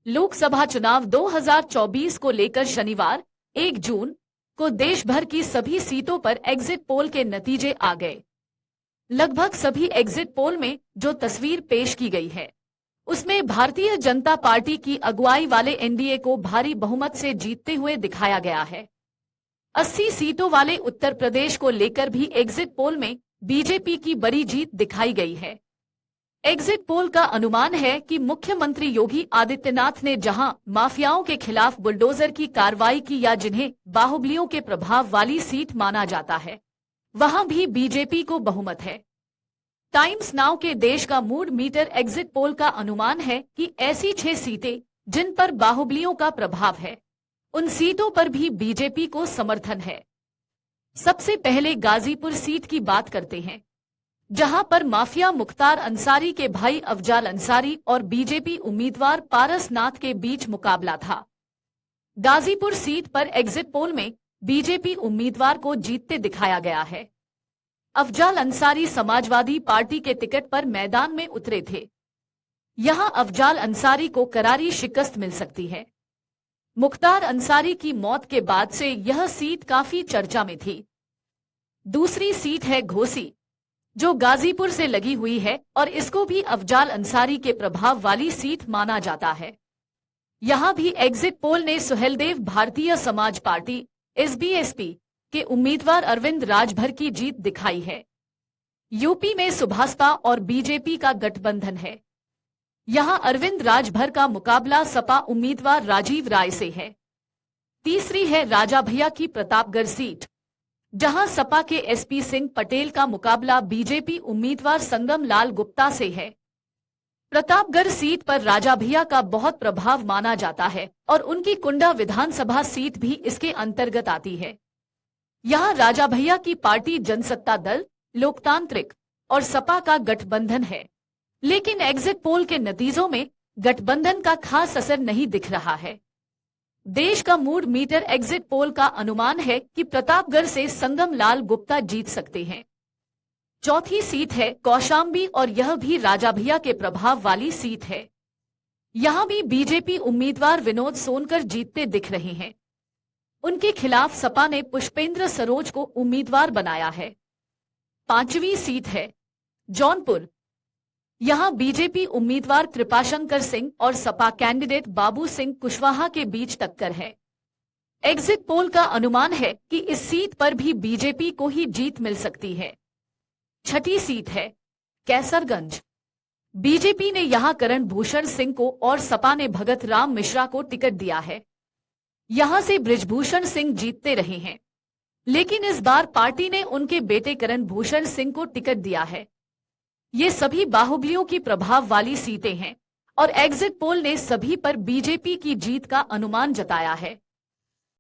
लोकसभा चुनाव 2024 को लेकर शनिवार 1 जून को देश भर की सभी सीटों पर एग्जिट पोल के नतीजे आ गए। लगभग सभी एग्जिट पोल में जो तस्वीर पेश की गई है उसमें भारतीय जनता पार्टी की अगुवाई वाले एनडीए को भारी बहुमत से जीतते हुए दिखाया गया है। 80 सीटों वाले उत्तर प्रदेश को लेकर भी एग्जिट पोल में बीजेपी की बड़ी जीत दिखाई गई है। एग्जिट पोल का अनुमान है कि मुख्यमंत्री योगी आदित्यनाथ ने जहां माफियाओं के खिलाफ बुलडोजर की कार्रवाई की या जिन्हें बाहुबलियों के प्रभाव वाली सीट माना जाता है, वहां भी बीजेपी को बहुमत है। टाइम्स नाउ के देश का मूड मीटर एग्जिट पोल का अनुमान है कि ऐसी 6 सीटें जिन पर बाहुबलियों का प्रभाव है, उन सीटों पर भी बीजेपी को समर्थन है। सबसे पहले गाजीपुर सीट की बात करते हैं, जहां पर माफिया मुख्तार अंसारी के भाई अफजाल अंसारी और बीजेपी उम्मीदवार पारस नाथ के बीच मुकाबला था। गाजीपुर सीट पर एग्जिट पोल में बीजेपी उम्मीदवार को जीतते दिखाया गया है। अफजाल अंसारी समाजवादी पार्टी के टिकट पर मैदान में उतरे थे। यहां अफजाल अंसारी को करारी शिकस्त मिल सकती है। मुख्तार अंसारी की मौत के बाद से यह सीट काफी चर्चा में थी। दूसरी सीट है घोसी, जो गाजीपुर से लगी हुई है और इसको भी अफजाल अंसारी के प्रभाव वाली सीट माना जाता है। यहां भी एग्जिट पोल ने सुहेलदेव भारतीय समाज पार्टी (एसबीएसपी) के उम्मीदवार अरविंद राजभर की जीत दिखाई है। यूपी में सुभासपा और बीजेपी का गठबंधन है। यहां अरविंद राजभर का मुकाबला सपा उम्मीदवार राजीव राय से है। तीसरी है राजा भैया की प्रतापगढ़ सीट, जहां सपा के एसपी सिंह पटेल का मुकाबला बीजेपी उम्मीदवार संगम लाल गुप्ता से है। प्रतापगढ़ सीट पर राजा भैया का बहुत प्रभाव माना जाता है और उनकी कुंडा विधानसभा सीट भी इसके अंतर्गत आती है। यहां राजा भैया की पार्टी जनसत्ता दल, लोकतांत्रिक और सपा का गठबंधन है, लेकिन एग्जिट पोल के नतीजों में गठबंधन का खास असर नहीं दिख रहा है। देश का मूड मीटर एग्जिट पोल का अनुमान है कि प्रतापगढ़ से संगम लाल गुप्ता जीत सकते हैं। चौथी सीट है कौशाम्बी और यह भी राजा भैया के प्रभाव वाली सीट है। यहां भी बीजेपी उम्मीदवार विनोद सोनकर जीतते दिख रहे हैं। उनके खिलाफ सपा ने पुष्पेंद्र सरोज को उम्मीदवार बनाया है। पांचवी सीट है जौनपुर। यहां बीजेपी उम्मीदवार कृपाशंकर सिंह और सपा कैंडिडेट बाबू सिंह कुशवाहा के बीच टक्कर है। एग्जिट पोल का अनुमान है कि इस सीट पर भी बीजेपी को ही जीत मिल सकती है। छठी सीट है कैसरगंज। बीजेपी ने यहां करण भूषण सिंह को और सपा ने भगत राम मिश्रा को टिकट दिया है। यहां से बृजभूषण सिंह जीतते रहे हैं, लेकिन इस बार पार्टी ने उनके बेटे करण भूषण सिंह को टिकट दिया है। ये सभी बाहुबलियों की प्रभाव वाली सीटें हैं और एग्जिट पोल ने सभी पर बीजेपी की जीत का अनुमान जताया है।